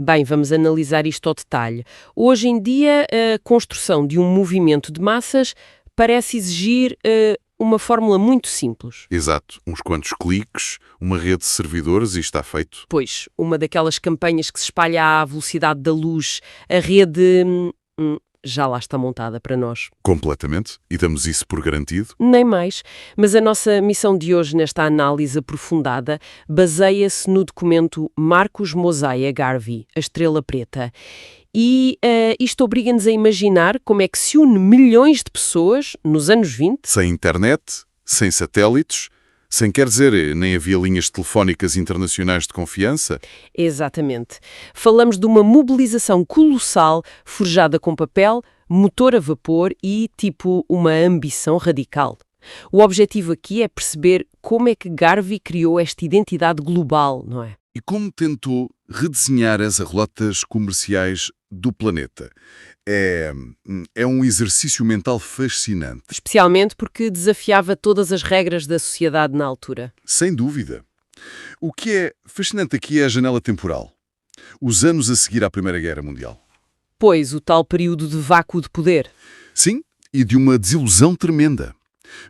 Bem, vamos analisar isto ao detalhe. Hoje em dia, a construção de um movimento de massas parece exigir uma fórmula muito simples. Exato. Uns quantos cliques, uma rede de servidores e está feito. Pois, uma daquelas campanhas que se espalha à velocidade da luz, a rede já lá está montada para nós. Completamente. E damos isso por garantido. Nem mais. Mas a nossa missão de hoje nesta análise aprofundada baseia-se no documento Marcos Mosaia Garvey, A Estrela Preta. E isto obriga-nos a imaginar como é que se une milhões de pessoas nos anos 20. Sem internet, sem satélites, sem quer dizer, nem havia linhas telefónicas internacionais de confiança. Exatamente. Falamos de uma mobilização colossal, forjada com papel, motor a vapor e, tipo, uma ambição radical. O objetivo aqui é perceber como é que Garvey criou esta identidade global, não é? E como tentou redesenhar as rotas comerciais do planeta. É um exercício mental fascinante. Especialmente porque desafiava todas as regras da sociedade na altura. Sem dúvida. O que é fascinante aqui é a janela temporal. Os anos a seguir à Primeira Guerra Mundial. Pois, o tal período de vácuo de poder. Sim, e de uma desilusão tremenda.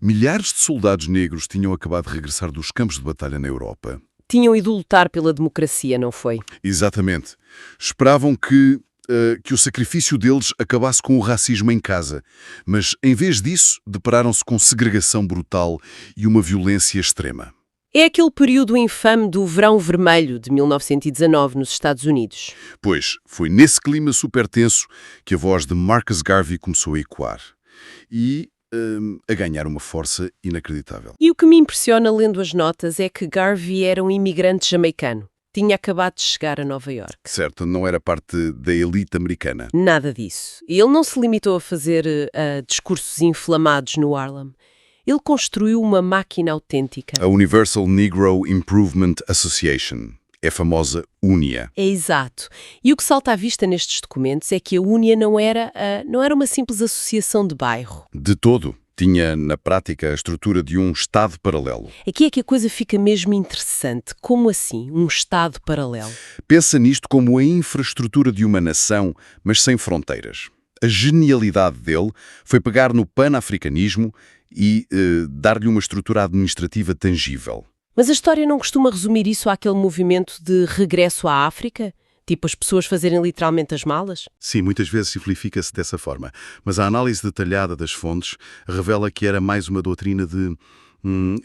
Milhares de soldados negros tinham acabado de regressar dos campos de batalha na Europa. Tinham ido lutar pela democracia, não foi? Exatamente. Esperavam que o sacrifício deles acabasse com o racismo em casa. Mas, em vez disso, depararam-se com segregação brutal e uma violência extrema. É aquele período infame do Verão Vermelho de 1919 nos Estados Unidos. Pois, foi nesse clima super tenso que a voz de Marcus Garvey começou a ecoar. E a ganhar uma força inacreditável. E o que me impressiona lendo as notas é que Garvey era um imigrante jamaicano. Tinha acabado de chegar a Nova Iorque. Certo, não era parte da elite americana. Nada disso. Ele não se limitou a fazer discursos inflamados no Harlem. Ele construiu uma máquina autêntica. A Universal Negro Improvement Association. É a famosa UNIA. É exato. E o que salta à vista nestes documentos é que a UNIA não era uma simples associação de bairro. De todo. Tinha, na prática, a estrutura de um Estado paralelo. Aqui é que a coisa fica mesmo interessante. Como assim, um Estado paralelo? Pensa nisto como a infraestrutura de uma nação, mas sem fronteiras. A genialidade dele foi pegar no pan-africanismo e dar-lhe uma estrutura administrativa tangível. Mas a história não costuma resumir isso àquele movimento de regresso à África? Tipo as pessoas fazerem literalmente as malas? Sim, muitas vezes simplifica-se dessa forma. Mas a análise detalhada das fontes revela que era mais uma doutrina de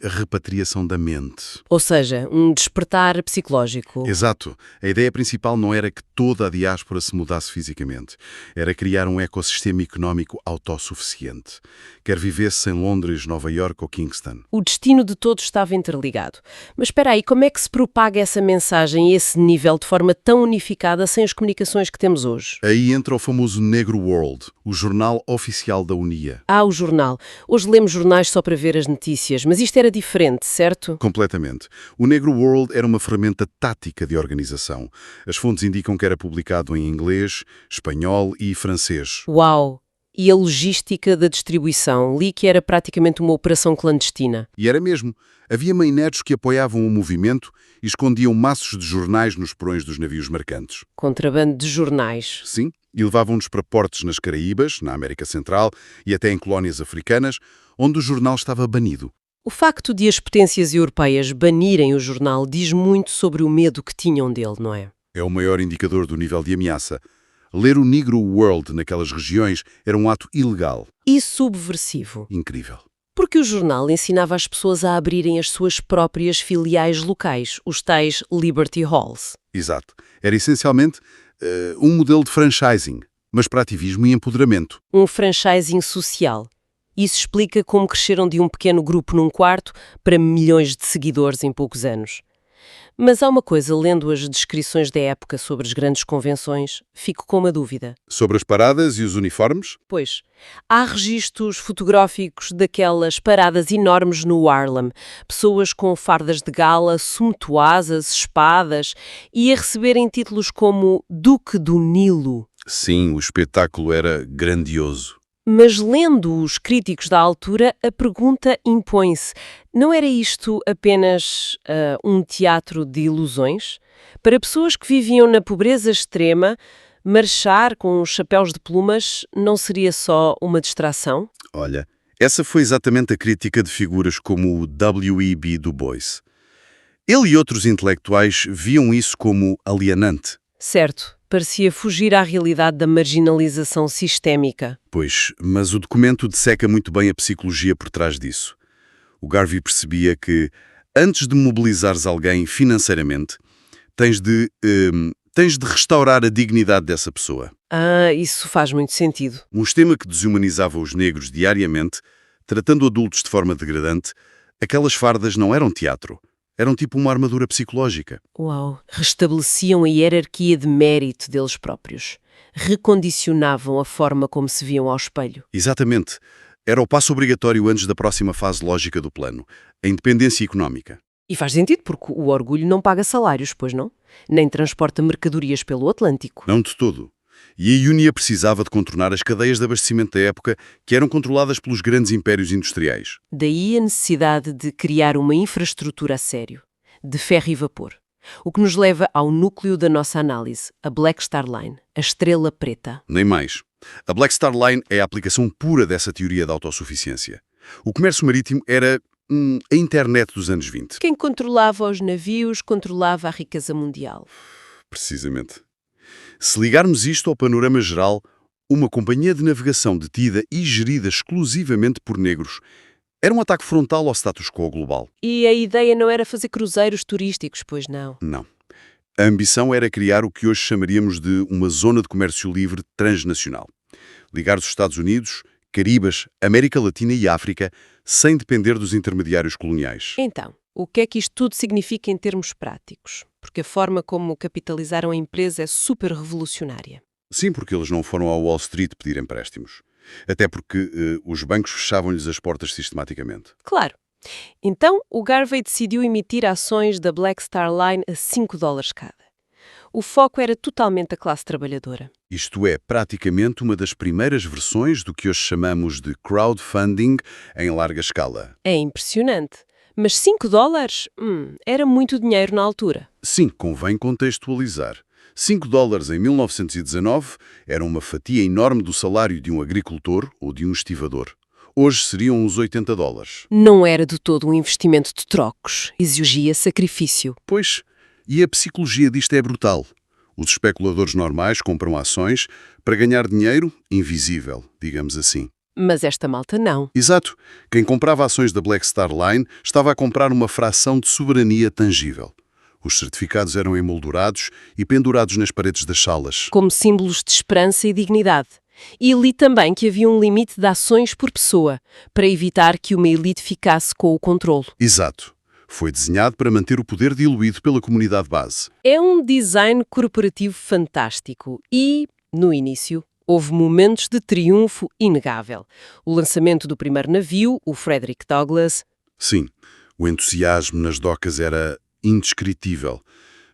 repatriação da mente. Ou seja, um despertar psicológico. Exato. A ideia principal não era que toda a diáspora se mudasse fisicamente. Era criar um ecossistema económico autossuficiente. Quer vivesse em Londres, Nova Iorque ou Kingston. O destino de todos estava interligado. Mas espera aí, como é que se propaga essa mensagem a esse nível de forma tão unificada sem as comunicações que temos hoje? Aí entra o famoso Negro World, o jornal oficial da UNIA. O jornal. Hoje lemos jornais só para ver as notícias, mas isto era diferente, certo? Completamente. O Negro World era uma ferramenta tática de organização. As fontes indicam que era publicado em inglês, espanhol e francês. Uau! E a logística da distribuição? Li que era praticamente uma operação clandestina. E era mesmo. Havia maineiros que apoiavam o movimento e escondiam maços de jornais nos porões dos navios mercantes. Contrabando de jornais. Sim, e levavam-nos para portos nas Caraíbas, na América Central e até em colónias africanas, onde o jornal estava banido. O facto de as potências europeias banirem o jornal diz muito sobre o medo que tinham dele, não é? É o maior indicador do nível de ameaça. Ler o Negro World naquelas regiões era um ato ilegal. E subversivo. Incrível. Porque o jornal ensinava as pessoas a abrirem as suas próprias filiais locais, os tais Liberty Halls. Exato. Era essencialmente um modelo de franchising, mas para ativismo e empoderamento. Um franchising social. Isso explica como cresceram de um pequeno grupo num quarto para milhões de seguidores em poucos anos. Mas há uma coisa, lendo as descrições da época sobre as grandes convenções, fico com uma dúvida. Sobre as paradas e os uniformes? Pois, há registros fotográficos daquelas paradas enormes no Harlem, pessoas com fardas de gala, suntuosas, espadas, e a receberem títulos como Duque do Nilo. Sim, o espetáculo era grandioso. Mas lendo os críticos da altura, a pergunta impõe-se. Não era isto apenas um teatro de ilusões? Para pessoas que viviam na pobreza extrema, marchar com os chapéus de plumas não seria só uma distração? Olha, essa foi exatamente a crítica de figuras como o W.E.B. Du Bois. Ele e outros intelectuais viam isso como alienante. Certo, parecia fugir à realidade da marginalização sistémica. Pois, mas o documento disseca muito bem a psicologia por trás disso. O Garvey percebia que, antes de mobilizares alguém financeiramente, tens de restaurar a dignidade dessa pessoa. Ah, isso faz muito sentido. Um sistema que desumanizava os negros diariamente, tratando adultos de forma degradante, aquelas fardas não eram teatro. Eram tipo uma armadura psicológica. Uau! Restabeleciam a hierarquia de mérito deles próprios. Recondicionavam a forma como se viam ao espelho. Exatamente. Era o passo obrigatório antes da próxima fase lógica do plano, a independência económica. E faz sentido, porque o orgulho não paga salários, pois não? Nem transporta mercadorias pelo Atlântico. Não de todo. E a Unia precisava de contornar as cadeias de abastecimento da época que eram controladas pelos grandes impérios industriais. Daí a necessidade de criar uma infraestrutura a sério, de ferro e vapor. O que nos leva ao núcleo da nossa análise, a Black Star Line, a estrela preta. Nem mais. A Black Star Line é a aplicação pura dessa teoria da autossuficiência. O comércio marítimo era a internet dos anos 20. Quem controlava os navios controlava a riqueza mundial. Precisamente. Se ligarmos isto ao panorama geral, uma companhia de navegação detida e gerida exclusivamente por negros era um ataque frontal ao status quo global. E a ideia não era fazer cruzeiros turísticos, pois não? Não. A ambição era criar o que hoje chamaríamos de uma zona de comércio livre transnacional. Ligar os Estados Unidos, Caribas, América Latina e África sem depender dos intermediários coloniais. Então, o que é que isto tudo significa em termos práticos? Porque a forma como capitalizaram a empresa é super revolucionária. Sim, porque eles não foram ao Wall Street pedir empréstimos. Até porque os bancos fechavam-lhes as portas sistematicamente. Claro. Então, o Garvey decidiu emitir ações da Black Star Line a $5 cada. O foco era totalmente a classe trabalhadora. Isto é, praticamente uma das primeiras versões do que hoje chamamos de crowdfunding em larga escala. É impressionante. Mas $5? Era muito dinheiro na altura. Sim, convém contextualizar. $5 em 1919 era uma fatia enorme do salário de um agricultor ou de um estivador. Hoje seriam uns $80. Não era de todo um investimento de trocos. Exigia sacrifício. Pois, e a psicologia disto é brutal. Os especuladores normais compram ações para ganhar dinheiro invisível, digamos assim. Mas esta malta não. Exato. Quem comprava ações da Black Star Line estava a comprar uma fração de soberania tangível. Os certificados eram emoldurados e pendurados nas paredes das salas. Como símbolos de esperança e dignidade. E li também que havia um limite de ações por pessoa, para evitar que uma elite ficasse com o controlo. Exato. Foi desenhado para manter o poder diluído pela comunidade base. É um design corporativo fantástico e, no início, houve momentos de triunfo inegável. O lançamento do primeiro navio, o Frederick Douglass. Sim, o entusiasmo nas docas era indescritível.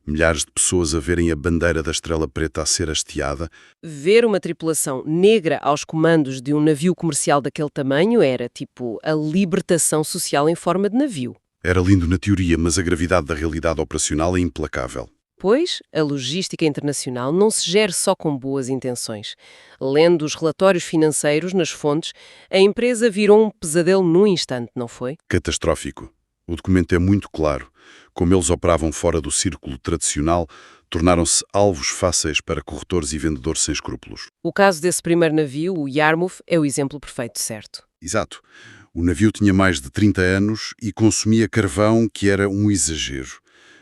Milhares de pessoas a verem a bandeira da Estrela Preta a ser hasteada. Ver uma tripulação negra aos comandos de um navio comercial daquele tamanho era, tipo, a libertação social em forma de navio. Era lindo na teoria, mas a gravidade da realidade operacional é implacável. Pois, a logística internacional não se gera só com boas intenções. Lendo os relatórios financeiros nas fontes, a empresa virou um pesadelo num instante, não foi? Catastrófico. O documento é muito claro. Como eles operavam fora do círculo tradicional, tornaram-se alvos fáceis para corretores e vendedores sem escrúpulos. O caso desse primeiro navio, o Yarmouth, é o exemplo perfeito, certo? Exato. O navio tinha mais de 30 anos e consumia carvão, que era um exagero.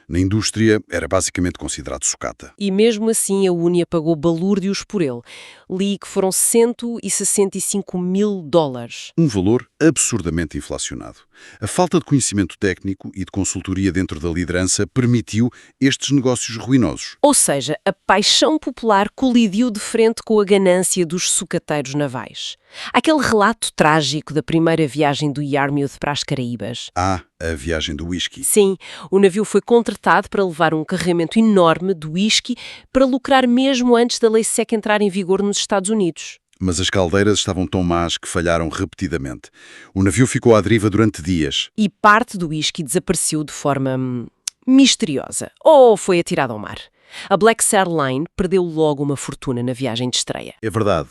Na indústria, era basicamente considerado sucata. E mesmo assim a Unia pagou balúrdios por ele. Li que foram $165 mil. Um valor absurdamente inflacionado. A falta de conhecimento técnico e de consultoria dentro da liderança permitiu estes negócios ruinosos. Ou seja, a paixão popular colidiu de frente com a ganância dos sucateiros navais. Aquele relato trágico da primeira viagem do Yarmouth para as Caraíbas. A viagem do whisky. Sim, o navio foi contratado para levar um carregamento enorme de whisky para lucrar mesmo antes da lei seca entrar em vigor nos Estados Unidos. Mas as caldeiras estavam tão más que falharam repetidamente. O navio ficou à deriva durante dias. E parte do whisky desapareceu de forma misteriosa ou foi atirada ao mar. A Black Star Line perdeu logo uma fortuna na viagem de estreia. É verdade.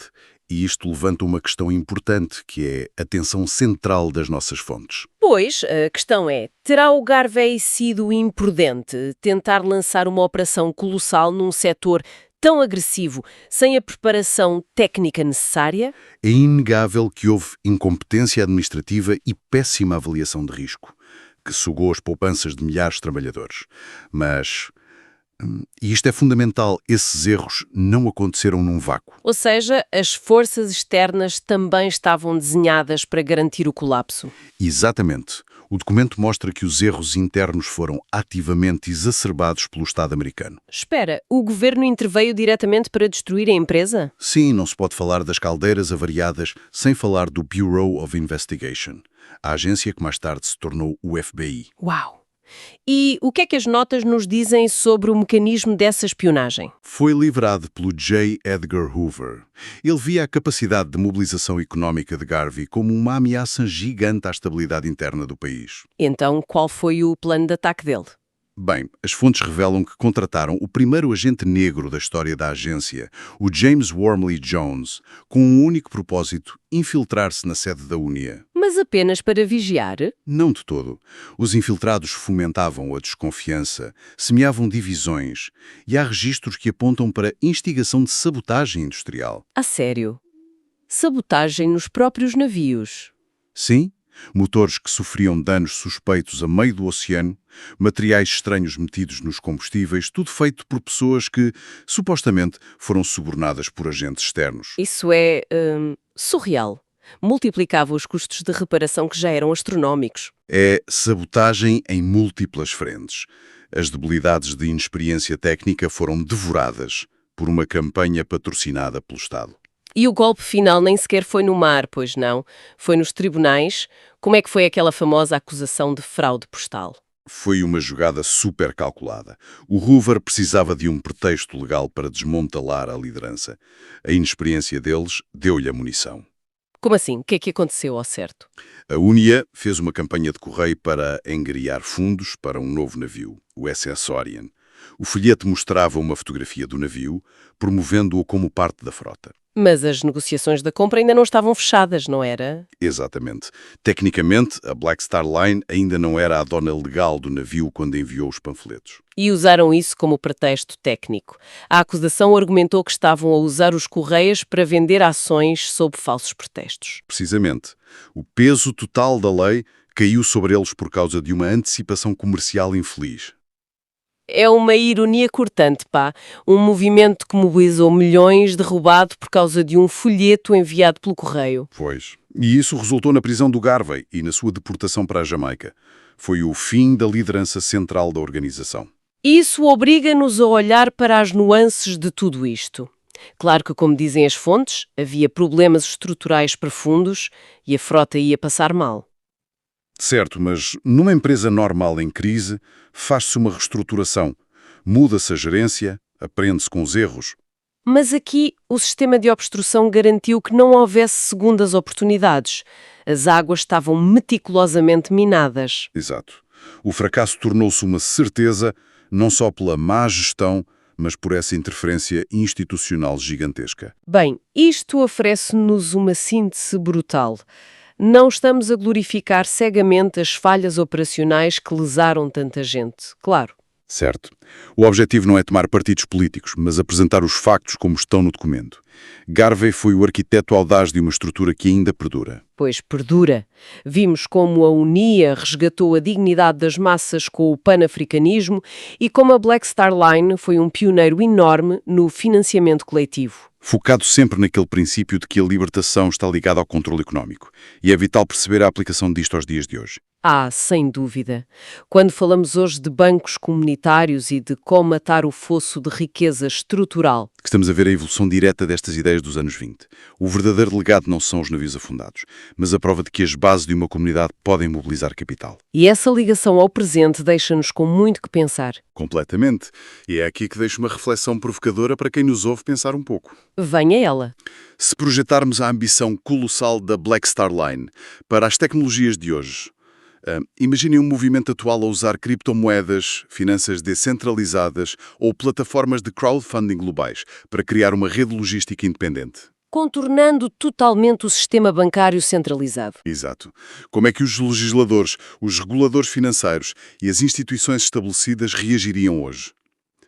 E isto levanta uma questão importante, que é a tensão central das nossas fontes. Pois, a questão é, terá o Garvey sido imprudente tentar lançar uma operação colossal num setor tão agressivo, sem a preparação técnica necessária? É inegável que houve incompetência administrativa e péssima avaliação de risco, que sugou as poupanças de milhares de trabalhadores. Mas, e isto é fundamental, esses erros não aconteceram num vácuo. Ou seja, as forças externas também estavam desenhadas para garantir o colapso. Exatamente. O documento mostra que os erros internos foram ativamente exacerbados pelo Estado americano. Espera, o governo interveio diretamente para destruir a empresa? Sim, não se pode falar das caldeiras avariadas sem falar do Bureau of Investigation, a agência que mais tarde se tornou o FBI. Uau! E o que é que as notas nos dizem sobre o mecanismo dessa espionagem? Foi liderado pelo J. Edgar Hoover. Ele via a capacidade de mobilização económica de Garvey como uma ameaça gigante à estabilidade interna do país. Então, qual foi o plano de ataque dele? Bem, as fontes revelam que contrataram o primeiro agente negro da história da agência, o James Wormley Jones, com um único propósito: infiltrar-se na sede da UNIA. Mas apenas para vigiar? Não de todo. Os infiltrados fomentavam a desconfiança, semeavam divisões, e há registros que apontam para instigação de sabotagem industrial. A sério? Sabotagem nos próprios navios? Sim, motores que sofriam danos suspeitos a meio do oceano, materiais estranhos metidos nos combustíveis, tudo feito por pessoas que, supostamente, foram subornadas por agentes externos. Isso é surreal. Multiplicava os custos de reparação que já eram astronómicos. É sabotagem em múltiplas frentes. As debilidades de inexperiência técnica foram devoradas por uma campanha patrocinada pelo Estado. E o golpe final nem sequer foi no mar, pois não? Foi nos tribunais. Como é que foi aquela famosa acusação de fraude postal? Foi uma jogada super calculada. O Hoover precisava de um pretexto legal para desmontalar a liderança. A inexperiência deles deu-lhe a munição. Como assim? O que é que aconteceu ao certo? A UNIA fez uma campanha de correio para angariar fundos para um novo navio, o SS Orion. O folheto mostrava uma fotografia do navio, promovendo-o como parte da frota. Mas as negociações da compra ainda não estavam fechadas, não era? Exatamente. Tecnicamente, a Black Star Line ainda não era a dona legal do navio quando enviou os panfletos. E usaram isso como pretexto técnico. A acusação argumentou que estavam a usar os correios para vender ações sob falsos pretextos. Precisamente. O peso total da lei caiu sobre eles por causa de uma antecipação comercial infeliz. É uma ironia cortante, pá. Um movimento que mobilizou milhões derrubado por causa de um folheto enviado pelo correio. Pois. E isso resultou na prisão do Garvey e na sua deportação para a Jamaica. Foi o fim da liderança central da organização. Isso obriga-nos a olhar para as nuances de tudo isto. Claro que, como dizem as fontes, havia problemas estruturais profundos e a frota ia passar mal. Certo, mas numa empresa normal em crise, faz-se uma reestruturação. Muda-se a gerência, aprende-se com os erros. Mas aqui o sistema de obstrução garantiu que não houvesse segundas oportunidades. As águas estavam meticulosamente minadas. Exato. O fracasso tornou-se uma certeza, não só pela má gestão, mas por essa interferência institucional gigantesca. Bem, isto oferece-nos uma síntese brutal. Não estamos a glorificar cegamente as falhas operacionais que lesaram tanta gente, claro. Certo. O objetivo não é tomar partidos políticos, mas apresentar os factos como estão no documento. Garvey foi o arquiteto audaz de uma estrutura que ainda perdura. Pois perdura. Vimos como a UNIA resgatou a dignidade das massas com o panafricanismo e como a Black Star Line foi um pioneiro enorme no financiamento coletivo. Focado sempre naquele princípio de que a libertação está ligada ao controle económico. E é vital perceber a aplicação disto aos dias de hoje. Ah, sem dúvida. Quando falamos hoje de bancos comunitários e de comatar o fosso de riqueza estrutural, Que estamos a ver a evolução direta destas ideias dos anos 20. O verdadeiro legado não são os navios afundados, mas a prova de que as bases de uma comunidade podem mobilizar capital. e essa ligação ao presente deixa-nos com muito que pensar. Completamente. E é aqui que deixo uma reflexão provocadora para quem nos ouve pensar um pouco. Venha ela. Se projetarmos a ambição colossal da Black Star Line para as tecnologias de hoje, Imaginem um movimento atual a usar criptomoedas, finanças descentralizadas ou plataformas de crowdfunding globais para criar uma rede logística independente. Contornando totalmente o sistema bancário centralizado. Exato. Como é que os legisladores, os reguladores financeiros e as instituições estabelecidas reagiriam hoje?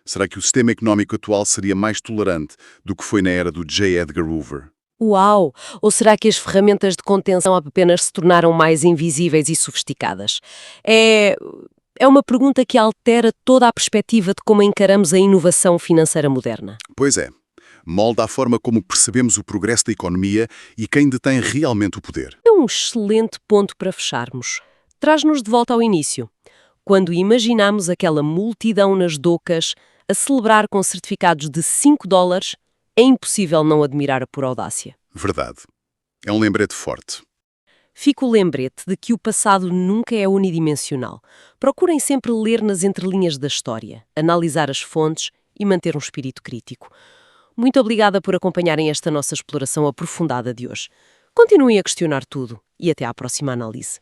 Será que o sistema económico atual seria mais tolerante do que foi na era do J. Edgar Hoover? Uau! Ou será que as ferramentas de contenção apenas se tornaram mais invisíveis e sofisticadas? É uma pergunta que altera toda a perspectiva de como encaramos a inovação financeira moderna. Pois é. Molda a forma como percebemos o progresso da economia e quem detém realmente o poder. É um excelente ponto para fecharmos. Traz-nos de volta ao início, quando imaginamos aquela multidão nas docas a celebrar com certificados de $5, é impossível não admirar a pura audácia. Verdade. É um lembrete forte. Fica o lembrete de que o passado nunca é unidimensional. Procurem sempre ler nas entrelinhas da história, analisar as fontes e manter um espírito crítico. Muito obrigada por acompanharem esta nossa exploração aprofundada de hoje. Continuem a questionar tudo e até à próxima análise.